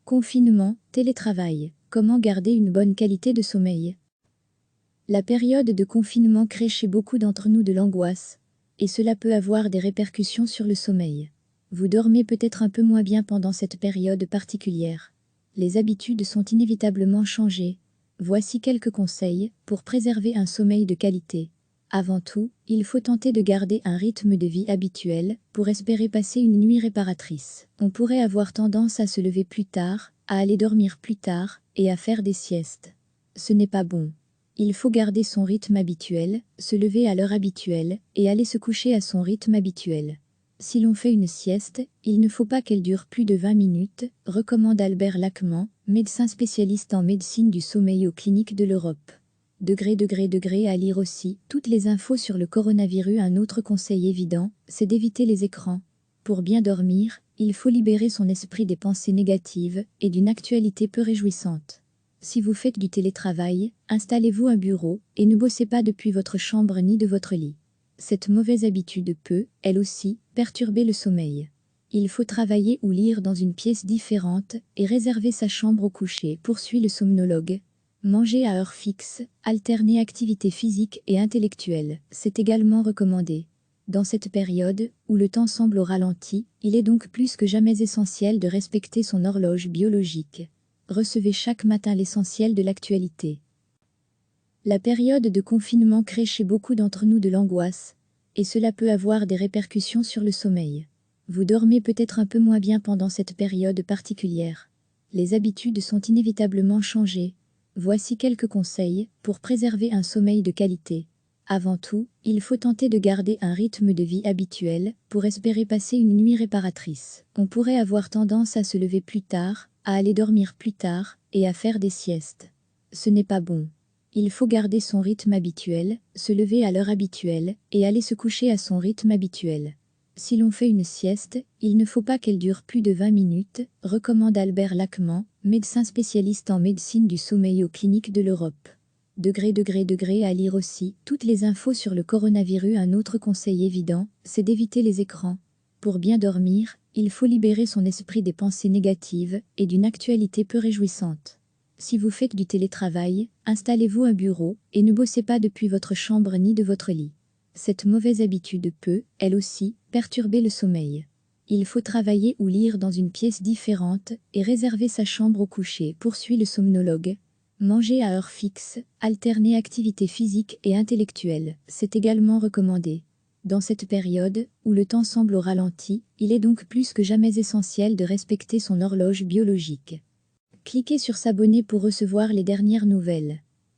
Confinement, télétravail, comment garder une bonne qualité de sommeil? La période de confinement crée chez beaucoup d'entre nous de l'angoisse, et cela peut avoir des répercussions sur le sommeil. Vous dormez peut-être un peu moins bien pendant cette période particulière. Les habitudes sont inévitablement changées. Voici quelques conseils pour préserver un sommeil de qualité. Avant tout, il faut tenter de garder un rythme de vie habituel pour espérer passer une nuit réparatrice. On pourrait avoir tendance à se lever plus tard, à aller dormir plus tard et à faire des siestes. Ce n'est pas bon. Il faut garder son rythme habituel, se lever à l'heure habituelle et aller se coucher à son rythme habituel. Si l'on fait une sieste, il ne faut pas qu'elle dure plus de 20 minutes, recommande Albert Lachman, médecin spécialiste en médecine du sommeil aux cliniques de l'Europe. À lire aussi toutes les infos sur le coronavirus. Un autre conseil évident, c'est d'éviter les écrans. Pour bien dormir, il faut libérer son esprit des pensées négatives et d'une actualité peu réjouissante. Si vous faites du télétravail, installez-vous un bureau et ne bossez pas depuis votre chambre ni de votre lit. Cette mauvaise habitude peut, elle aussi, perturber le sommeil. Il faut travailler ou lire dans une pièce différente et réserver sa chambre au coucher, poursuit le somnologue. Manger à heure fixe, alterner activité physique et intellectuelle, c'est également recommandé. Dans cette période, où le temps semble au ralenti, il est donc plus que jamais essentiel de respecter son horloge biologique. Recevez chaque matin l'essentiel de l'actualité. La période de confinement crée chez beaucoup d'entre nous de l'angoisse, et cela peut avoir des répercussions sur le sommeil. Vous dormez peut-être un peu moins bien pendant cette période particulière. Les habitudes sont inévitablement changées. Voici quelques conseils pour préserver un sommeil de qualité. Avant tout, il faut tenter de garder un rythme de vie habituel pour espérer passer une nuit réparatrice. On pourrait avoir tendance à se lever plus tard, à aller dormir plus tard et à faire des siestes. Ce n'est pas bon. Il faut garder son rythme habituel, se lever à l'heure habituelle et aller se coucher à son rythme habituel. Si l'on fait une sieste, il ne faut pas qu'elle dure plus de 20 minutes, recommande Albert Lachman, médecin spécialiste en médecine du sommeil aux cliniques de l'Europe. À lire aussi toutes les infos sur le coronavirus. Un autre conseil évident, c'est d'éviter les écrans. Pour bien dormir, il faut libérer son esprit des pensées négatives et d'une actualité peu réjouissante. Si vous faites du télétravail, installez-vous un bureau et ne bossez pas depuis votre chambre ni de votre lit. Cette mauvaise habitude peut, elle aussi, perturber le sommeil. Il faut travailler ou lire dans une pièce différente et réserver sa chambre au coucher, poursuit le somnologue. Manger à heure fixe, alterner activité physique et intellectuelle, c'est également recommandé. Dans cette période, où le temps semble au ralenti, il est donc plus que jamais essentiel de respecter son horloge biologique. Cliquez sur s'abonner pour recevoir les dernières nouvelles.